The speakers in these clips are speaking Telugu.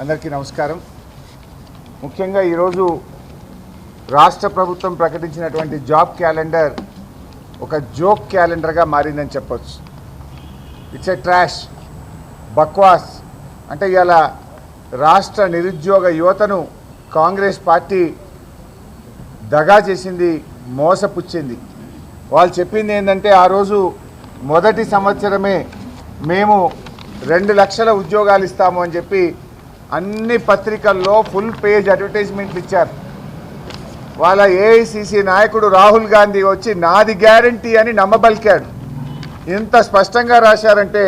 అందరికీ నమస్కారం. ముఖ్యంగా ఈరోజు రాష్ట్ర ప్రభుత్వం ప్రకటించినటువంటి జాబ్ క్యాలెండర్ ఒక జోక్ క్యాలెండర్గా మారిందని చెప్పొచ్చు. ఇట్స్ ఏ ట్రాష్, బక్వాస్. అంటే ఇవాళ రాష్ట్ర నిరుద్యోగ యువతను కాంగ్రెస్ పార్టీ దగా చేసింది, మోసపుచ్చింది. వాళ్ళు చెప్పింది ఏంటంటే ఆ రోజు మొదటి సంవత్సరమే మేము 2 లక్షల ఉద్యోగాలు ఇస్తాము అని చెప్పి అన్ని పత్రికల్లో ఫుల్ పేజ్ అడ్వర్టైజ్మెంట్లు ఇచ్చారు. వాళ్ళ ఏఐసిసి నాయకుడు రాహుల్ గాంధీ వచ్చి నాది గ్యారంటీ అని నమ్మబలికాడు. ఇంత స్పష్టంగా రాశారంటే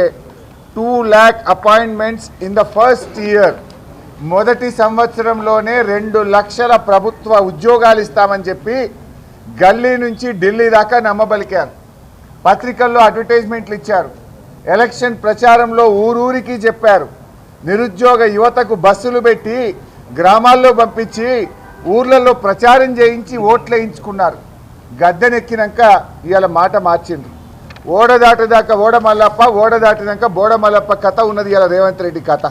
2 lakh appointments in the first year, మొదటి సంవత్సరంలోనే 2 లక్షల ప్రభుత్వ ఉద్యోగాలు ఇస్తామని చెప్పి గల్లీ నుంచి ఢిల్లీ దాకా నమ్మబలికారు. పత్రికల్లో అడ్వర్టైజ్మెంట్లు ఇచ్చారు. ఎలక్షన్ ప్రచారంలో ఊరూరికి చెప్పారు. నిరుద్యోగ యువతకు బస్సులు పెట్టి గ్రామాల్లో పంపించి ఊర్లలో ప్రచారం చేయించి ఓట్లు వేయించుకున్నారు. గద్దెనెక్కినాక ఇవాళ మాట మార్చిండ్రు. ఓడ దాటిదాకా ఓడ మల్లప్ప, ఓడ దాటినాక బోడ మల్లప్ప కథ ఉన్నది ఇవాళ రేవంత్ రెడ్డి కథ.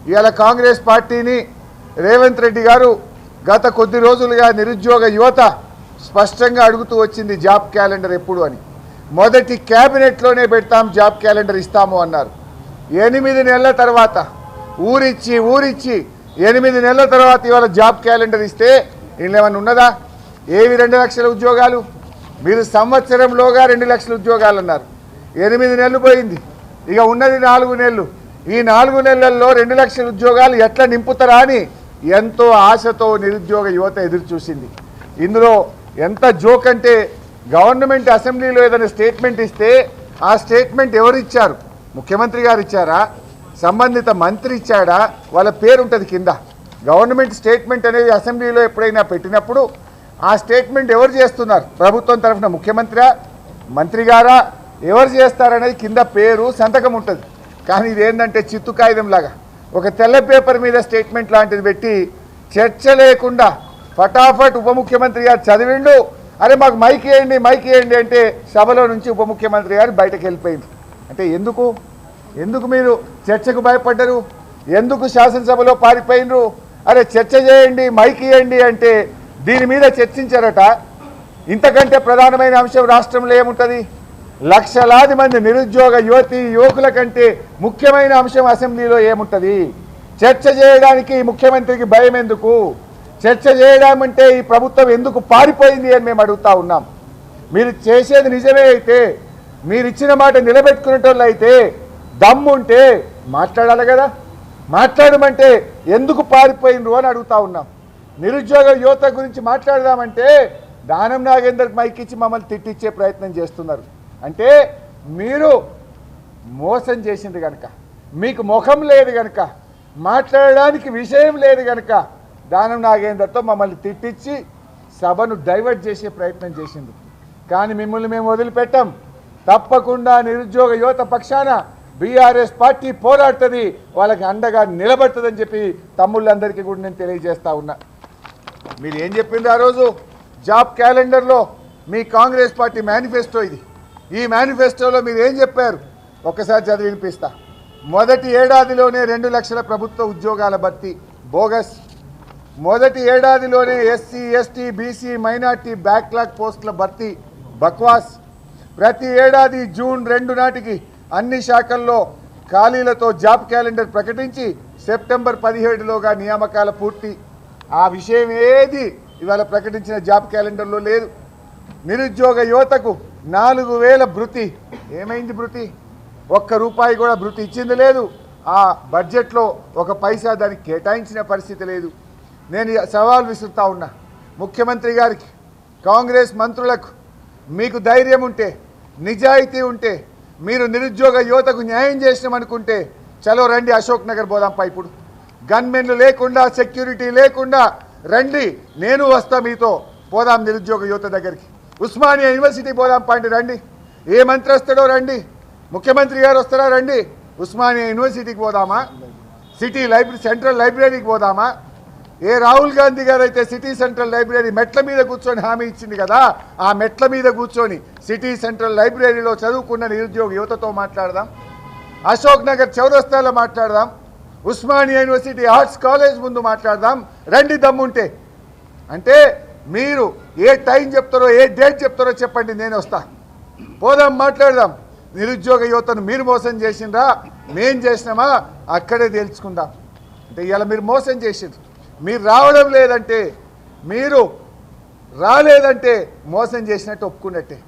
ఇవాళ కాంగ్రెస్ పార్టీని రేవంత్ రెడ్డి గారు గత కొద్ది రోజులుగా నిరుద్యోగ యువత స్పష్టంగా అడుగుతూ వచ్చింది జాబ్ క్యాలెండర్ ఎప్పుడు అని. మొదటి క్యాబినెట్లోనే పెడతాం, జాబ్ క్యాలెండర్ ఇస్తాము అన్నారు. 8 నెలల తర్వాత ఊరిచ్చి 8 నెలల తర్వాత ఇవాళ జాబ్ క్యాలెండర్ ఇస్తే ఏమన్నా ఉన్నదా? ఏవి 2 లక్షల ఉద్యోగాలు? మీరు సంవత్సరంలోగా 2 లక్షల ఉద్యోగాలు అన్నారు. 8 నెలలు పోయింది, ఇక ఉన్నది 4 నెలలు. ఈ 4 నెలల్లో 2 లక్షల ఉద్యోగాలు ఎట్లా నింపుతారా అని ఎంతో ఆశతో నిరుద్యోగ యువత ఎదురు చూసింది. ఇందులో ఎంత జోక్ అంటే గవర్నమెంట్ అసెంబ్లీలో ఏదైనా స్టేట్మెంట్ ఇస్తే ఆ స్టేట్మెంట్ ఎవరు ఇచ్చారు? ముఖ్యమంత్రి గారు ఇచ్చారా? సంబంధిత మంత్రి ఇచ్చాడా? వాళ్ళ పేరు ఉంటుంది కింద. గవర్నమెంట్ స్టేట్మెంట్ అనేది అసెంబ్లీలో ఎప్పుడైనా పెట్టినప్పుడు ఆ స్టేట్మెంట్ ఎవరు చేస్తున్నారు? ప్రభుత్వం తరఫున ముఖ్యమంత్రి, మంత్రి గారా, ఎవరు చేస్తారనేది కింద పేరు, సంతకం ఉంటుంది. కానీ ఇదేంటంటే చిత్తు కాగితం లాగా ఒక తెల్ల పేపర్ మీద స్టేట్మెంట్ లాంటిది పెట్టి చర్చ లేకుండా ఫటాఫట్ ఉప ముఖ్యమంత్రి గారు చదివిండు. అరే మాకు మైక్ ఇవ్వండి అంటే సభలో నుంచి ఉప ముఖ్యమంత్రి గారు బయటకు వెళ్ళిపోయింది. అంటే ఎందుకు మీరు చర్చకు భయపడ్డరు? ఎందుకు శాసనసభలో పారిపోయినరు? అరే చర్చ చేయండి, మైక్ ఇవ్వండి అంటే దీని మీద చర్చించారట. ఇంతకంటే ప్రధానమైన అంశం రాష్ట్రంలో ఏముంటుంది? లక్షలాది మంది నిరుద్యోగ యువకుల కంటే ముఖ్యమైన అంశం అసెంబ్లీలో ఏముంటుంది? చర్చ చేయడానికి ముఖ్యమంత్రికి భయం ఎందుకు? చర్చ చేయడం అంటే ఈ ప్రభుత్వం ఎందుకు పారిపోయింది అని మేము అడుగుతా ఉన్నాం. మీరు చేసేది నిజమే అయితే, మీరు ఇచ్చిన మాట నిలబెట్టుకునేటోళ్ళు అయితే దమ్ముంటే మాట్లాడాలి కదా. మాట్లాడమంటే ఎందుకు పారిపోయినరు అని అడుగుతా ఉన్నాం. నిరుద్యోగ యువత గురించి మాట్లాడదామంటే దానం నాగేందర్కి మైక్ ఇచ్చి మమ్మల్ని తిట్టించే ప్రయత్నం చేస్తున్నారు. అంటే మీరు మోసం చేసింది కనుక, మీకు ముఖం లేదు కనుక, మాట్లాడడానికి విషయం లేదు కనుక దానం నాగేందర్తో మమ్మల్ని తిట్టించి సభను డైవర్ట్ చేసే ప్రయత్నం చేసింది. కానీ మిమ్మల్ని మేము వదిలిపెట్టాం. తప్పకుండా నిరుద్యోగ యువత పక్షాన బీఆర్ఎస్ పార్టీ పోరాడుతుంది, వాళ్ళకి అండగా నిలబడుతుందని చెప్పి తమ్ముళ్ళందరికీ కూడా నేను తెలియజేస్తా ఉన్నా. మీరు ఏం చెప్పిండ్రు ఆ రోజు జాబ్ క్యాలెండర్లో? మీ కాంగ్రెస్ పార్టీ మేనిఫెస్టో ఇది. ఈ మేనిఫెస్టోలో మీరు ఏం చెప్పారు? ఒక్కసారి చదివి వినిపిస్తా. మొదటి ఏడాదిలోనే 2 లక్షల ప్రభుత్వ ఉద్యోగాల భర్తీ బోగస్. మొదటి ఏడాదిలోనే SC, ST, BC, minority backlog పోస్టుల భర్తీ బక్వాస్. ప్రతి ఏడాది జూన్ 2 నాటికి అన్ని శాఖల్లో ఖాళీలతో జాబ్ క్యాలెండర్ ప్రకటించి సెప్టెంబర్ 17లోగా నియామకాల పూర్తి. ఆ విషయం ఏది ఇవాళ ప్రకటించిన జాబ్ క్యాలెండర్లో లేదు. నిరుద్యోగ యువతకు 4000 భృతి. ఏమైంది భృతి? ₹1 కూడా భృతి ఇచ్చింది లేదు. ఆ బడ్జెట్లో 1 పైసా దానికి కేటాయించిన పరిస్థితి లేదు. నేను సవాల్ విసురుతా ఉన్నా ముఖ్యమంత్రి గారికి, కాంగ్రెస్ మంత్రులకు. మీకు ధైర్యం ఉంటే, నిజాయితీ ఉంటే, మీరు నిరుద్యోగ యువతకు న్యాయం చేసినామనుకుంటే చలో రండి, అశోక్ నగర్ పోదాంపా. ఇప్పుడు గన్మెన్లు లేకుండా, సెక్యూరిటీ లేకుండా రండి, నేను వస్తా మీతో, పోదాం నిరుద్యోగ యువత దగ్గరికి. ఉస్మానియా యూనివర్సిటీ పోదాంపా అంటే రండి. ఏ మంత్రి వస్తాడో రండి, ముఖ్యమంత్రి గారు వస్తారా రండి. ఉస్మానియా యూనివర్సిటీకి పోదామా? సిటీ లైబ్రరీ, సెంట్రల్ లైబ్రరీకి పోదామా? ఏ రాహుల్ గాంధీ గారు అయితే సిటీ సెంట్రల్ లైబ్రరీ మెట్ల మీద కూర్చొని హామీ ఇచ్చింది కదా, ఆ మెట్ల మీద కూర్చొని సిటీ సెంట్రల్ లైబ్రరీలో చదువుకున్న నిరుద్యోగ యువతతో మాట్లాడదాం. అశోక్ నగర్ చౌరస్తాలో మాట్లాడదాం. ఉస్మానియా యూనివర్సిటీ ఆర్ట్స్ కాలేజ్ ముందు మాట్లాడదాం రండి దమ్ముంటే. అంటే మీరు ఏ టైం చెప్తారో ఏ డేట్ చెప్తారో చెప్పండి, నేను వస్తా, పోదాం మాట్లాడదాం. నిరుద్యోగ యువతను మీరు మోసం చేసిండ్రా మేం చేసినామా అక్కడే తేల్చుకుందాం. అంటే ఇలా మీరు మోసం చేసిండ్రు, మీరు రావడం లేదంటే, మీరు రాలేదంటే మోసం చేసినట్టు ఒప్పుకున్నట్టే.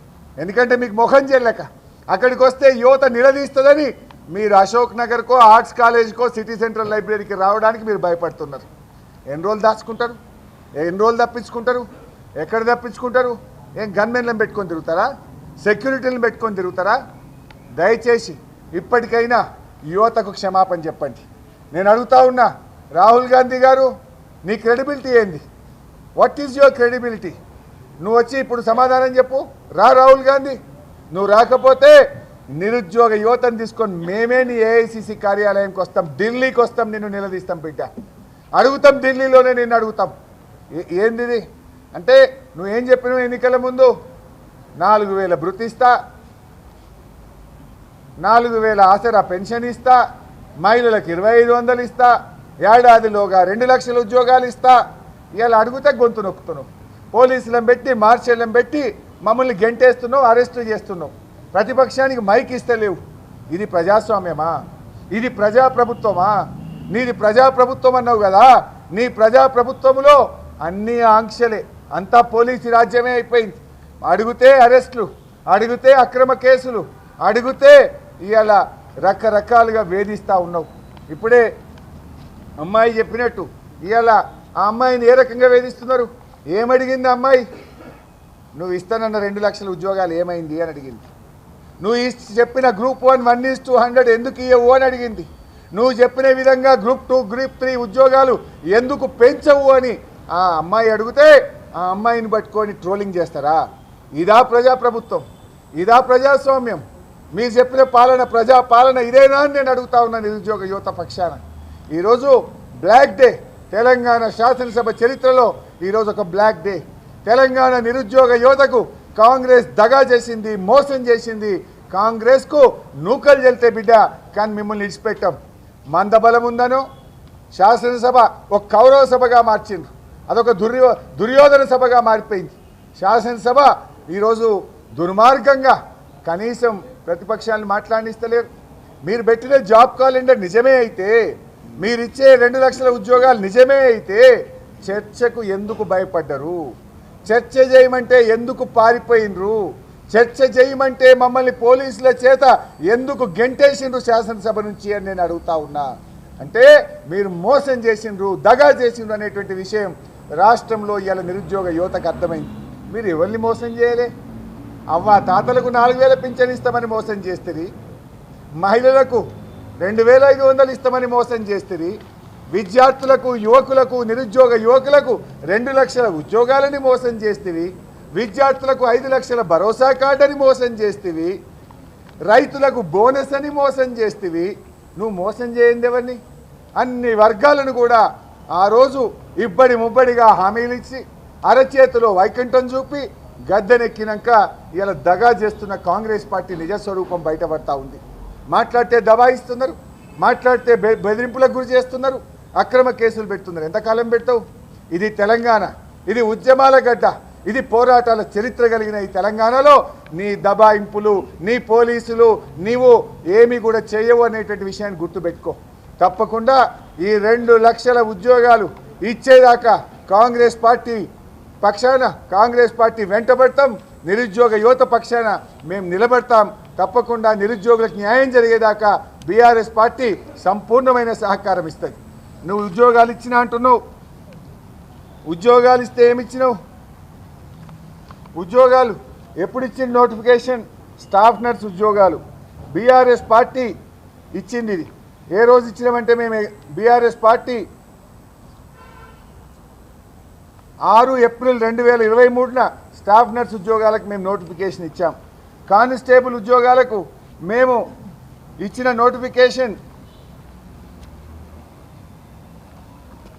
ఎందుకంటే మీకు ముఖం చెల్లక అక్కడికి వస్తే యువత నిలదీస్తుందని మీరు అశోక్ నగర్కో ఆర్ట్స్ కాలేజ్కో సిటీ సెంట్రల్ లైబ్రరీకి రావడానికి మీరు భయపడుతున్నారు. ఎన్ని రోజులు దాచుకుంటారు, ఎన్ని రోజులు తప్పించుకుంటారు, ఎక్కడ తప్పించుకుంటారు? ఏం గన్మెన్లను పెట్టుకొని తిరుగుతారా, సెక్యూరిటీలను పెట్టుకొని తిరుగుతారా? దయచేసి ఇప్పటికైనా యువతకు క్షమాపణ చెప్పండి. నేను అడుగుతా ఉన్నా, రాహుల్ గాంధీ గారు నీ క్రెడిబిలిటీ ఏంది? What is your credibility? నువ్వు వచ్చి ఇప్పుడు సమాధానం చెప్పు. రాహుల్ గాంధీ, నువ్వు రాకపోతే నిరుద్యోగ యువతను తీసుకొని మేమే నీ ఏఐసిసి కార్యాలయంకి వస్తాం, ఢిల్లీకి వస్తాం, నిన్ను నిలదీస్తాం బిడ్డ, అడుగుతాం, ఢిల్లీలోనే నిన్ను అడుగుతాం. ఏంది ఇది? అంటే నువ్వేం చెప్పినావు ఎన్నికల ముందు? 4000 భృతి ఇస్తా, 4000 ఆసరా పెన్షన్ ఇస్తా, మహిళలకు 2500 ఇస్తా, ఏడాదిలోగా 2 లక్షల ఉద్యోగాలు ఇస్తా. ఇలా అడిగితే గొంతు నొక్కుతున్నావు, పోలీసులను పెట్టి మార్షల్లను పెట్టి మమ్మల్ని గెంటేస్తున్నావు, అరెస్టు చేస్తున్నావు, ప్రతిపక్షానికి మైక్ ఇస్తలేవు. ఇది ప్రజాస్వామ్యమా? ఇది ప్రజాప్రభుత్వమా? నీది ప్రజాప్రభుత్వం అన్నావు కదా, నీ ప్రజాప్రభుత్వంలో అన్ని ఆంక్షలే, అంతా పోలీసు రాజ్యమే అయిపోయింది. అడిగితే అరెస్టులు, అడిగితే అక్రమ కేసులు, అడిగితే ఇవాళ రకరకాలుగా వేధిస్తూ ఉన్నావు. ఇప్పుడే అమ్మాయి చెప్పినట్టు ఇవాళ ఆ అమ్మాయిని ఏ రకంగా వేధిస్తున్నారు? ఏమడిగింది అమ్మాయి? నువ్వు ఇస్తానన్న 2 లక్షల ఉద్యోగాలు ఏమైంది అని అడిగింది. నువ్వు చెప్పిన గ్రూప్ 1 1:100 ఎందుకు ఇవ్వవు అని అడిగింది. నువ్వు చెప్పిన విధంగా గ్రూప్ 2 గ్రూప్ 3 ఉద్యోగాలు ఎందుకు పెంచవు అని ఆ అమ్మాయి అడిగితే ఆ అమ్మాయిని పట్టుకొని ట్రోలింగ్ చేస్తారా? ఇదా ప్రజాప్రభుత్వం? ఇదా ప్రజాస్వామ్యం? మీరు చెప్పిన పాలన ప్రజాపాలన ఇదేనా అని నేను అడుగుతా ఉన్నా నిరుద్యోగ యువత పక్షాన. ఈరోజు బ్లాక్ డే, తెలంగాణ శాసనసభ చరిత్రలో ఈరోజు ఒక బ్లాక్ డే. తెలంగాణ నిరుద్యోగ యువతకు కాంగ్రెస్ దగా చేసింది, మోసం చేసింది. కాంగ్రెస్కు నూకలు చెల్తే బిడ్డ, కానీ మిమ్మల్ని ఇడిచిపెట్టాం. మందబలం ఉందనో శాసనసభ ఒక కౌరవ సభగా మార్చిండ్రు, అదొక దుర్యోధన సభగా మారిపోయింది. శాసనసభ ఈరోజు దుర్మార్గంగా కనీసం ప్రతిపక్షాలను మాట్లాడిస్తలేరు. మీరు పెట్టిన జాబ్ క్యాలెండర్ నిజమే అయితే, మీరిచ్చే 2 లక్షల ఉద్యోగాలు నిజమే అయితే చర్చకు ఎందుకు భయపడ్డరు? చర్చ చేయమంటే ఎందుకు పారిపోయినరు? చర్చ చేయమంటే మమ్మల్ని పోలీసుల చేత ఎందుకు గెంటేసిండ్రు శాసనసభ నుంచి అని నేను అడుగుతా ఉన్నా. అంటే మీరు మోసం చేసిండ్రు, దగా చేసిండ్రు అనేటువంటి విషయం రాష్ట్రంలో ఇవాళ నిరుద్యోగ యువతకు అర్థమైంది. మీరు ఎవరిని మోసం చేయలే? అవ్వ తాతలకు 4000 పింఛన్ ఇస్తామని మోసం చేస్తుంది, మహిళలకు 2500 ఇస్తామని మోసం చేస్తుంది, విద్యార్థులకు యువకులకు నిరుద్యోగ యువకులకు 2 లక్షల ఉద్యోగాలని మోసం చేస్తుంది, విద్యార్థులకు 5 లక్షల భరోసా కార్డు అని మోసం చేస్తుంది, రైతులకు బోనస్ అని మోసం చేస్తుంది. నువ్వు మోసం చేయండి ఎవరిని? అన్ని వర్గాలను కూడా ఆ రోజు ఇబ్బడి ముబ్బడిగా హామీలు ఇచ్చి అరచేతిలో వైకుంఠం చూపి గద్దెనెక్కినాక ఇలా దగా చేస్తున్న కాంగ్రెస్ పార్టీ నిజస్వరూపం బయటపడతా ఉంది. మాట్లాడితే దబాయిస్తున్నారు, మాట్లాడితే బెదిరింపులకు గురి చేస్తున్నారు, అక్రమ కేసులు పెడుతున్నారు. ఎంతకాలం పెడతావు? ఇది తెలంగాణ, ఇది ఉద్యమాల గడ్డ, ఇది పోరాటాల చరిత్ర కలిగిన ఈ తెలంగాణలో నీ దబాయింపులు, నీ పోలీసులు నీవు ఏమీ కూడా చేయవు అనేటువంటి విషయాన్ని గుర్తుపెట్టుకో. తప్పకుండా ఈ 2 లక్షల ఉద్యోగాలు ఇచ్చేదాకా కాంగ్రెస్ పార్టీ పక్షాన, కాంగ్రెస్ పార్టీ వెంటబడతాం, నిరుద్యోగ యువత పక్షాన మేము నిలబడతాం. తప్పకుండా నిరుద్యోగులకు న్యాయం జరిగేదాకా బీఆర్ఎస్ పార్టీ సంపూర్ణమైన సహకారం ఇస్తుంది. నువ్వు ఉద్యోగాలు ఇచ్చినా అంటున్నావు, ఉద్యోగాలు ఇస్తే ఏమిచ్చినావు? ఉద్యోగాలు ఎప్పుడు ఇచ్చిన నోటిఫికేషన్? స్టాఫ్ నర్స్ ఉద్యోగాలు బీఆర్ఎస్ పార్టీ ఇచ్చింది. ఇది ఏ రోజు ఇచ్చినామంటే మేము బీఆర్ఎస్ పార్టీ 6 ఏప్రిల్ 2023న స్టాఫ్ నర్స్ ఉద్యోగాలకు మేము నోటిఫికేషన్ ఇచ్చాం. కానిస్టేబుల్ ఉద్యోగాలకు మేము ఇచ్చిన నోటిఫికేషన్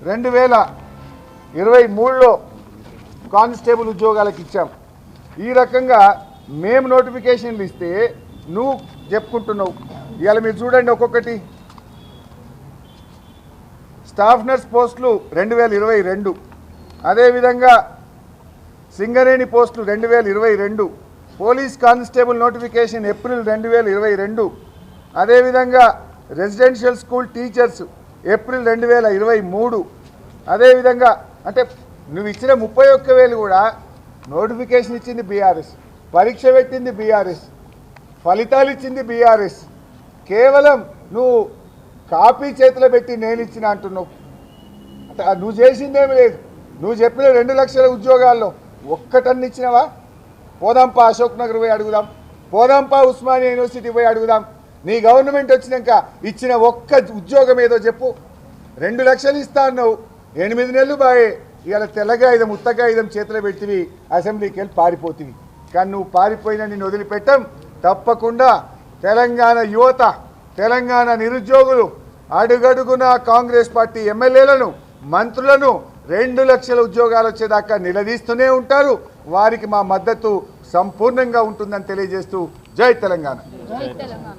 2023లో కానిస్టేబుల్ ఉద్యోగాలకు ఇచ్చాం. ఈ రకంగా మేము నోటిఫికేషన్లు ఇస్తే నువ్వు చెప్పుకుంటున్నావు. ఇవాళ మీరు చూడండి, ఒక్కొక్కటి స్టాఫ్ నర్స్ పోస్టులు 2022, అదేవిధంగా సింగరేణి పోస్టులు 2022, పోలీస్ కానిస్టేబుల్ నోటిఫికేషన్ ఏప్రిల్ 2022, అదేవిధంగా రెసిడెన్షియల్ స్కూల్ టీచర్స్ ఏప్రిల్ 2023, అదేవిధంగా అంటే నువ్వు ఇచ్చిన 31,000 కూడా నోటిఫికేషన్ ఇచ్చింది బీఆర్ఎస్, పరీక్ష పెట్టింది బీఆర్ఎస్, ఫలితాలు ఇచ్చింది బీఆర్ఎస్. కేవలం నువ్వు కాపీ చేతిలో పెట్టి నేను ఇచ్చిన అంటున్నావు. అంటే నువ్వు చేసిందేమీ లేదు. నువ్వు చెప్పిన 2 లక్షల ఉద్యోగాల్లో ఒక్కటన్ని ఇచ్చినవా? పోదాంపా అశోక్ నగర్ పోయి అడుగుదాం, పోదాంపా ఉస్మానియా యూనివర్సిటీ పోయి అడుగుదాం. నీ గవర్నమెంట్ వచ్చినాక ఇచ్చిన ఒక్క ఉద్యోగం ఏదో చెప్పు. 2 లక్షలు ఇస్తా అన్నావు, 8 నెలలు బాయే. ఇవాళ తెల్లగాయుధం ఉత్తగాయుధం చేతిలో పెట్టివి, అసెంబ్లీకి వెళ్ళి పారిపోతివి. కానీ నువ్వు పారిపోయినా నిన్ను వదిలిపెట్టం. తప్పకుండా తెలంగాణ యువత, తెలంగాణ నిరుద్యోగులు అడుగడుగున కాంగ్రెస్ పార్టీ ఎమ్మెల్యేలను, మంత్రులను 2 లక్షల ఉద్యోగాలు వచ్చేదాకా నిలదీస్తూనే ఉంటారు. వారికి మా మద్దతు సంపూర్ణంగా ఉంటుందని తెలియజేస్తూ జై తెలంగాణ. జై తెలంగాణ.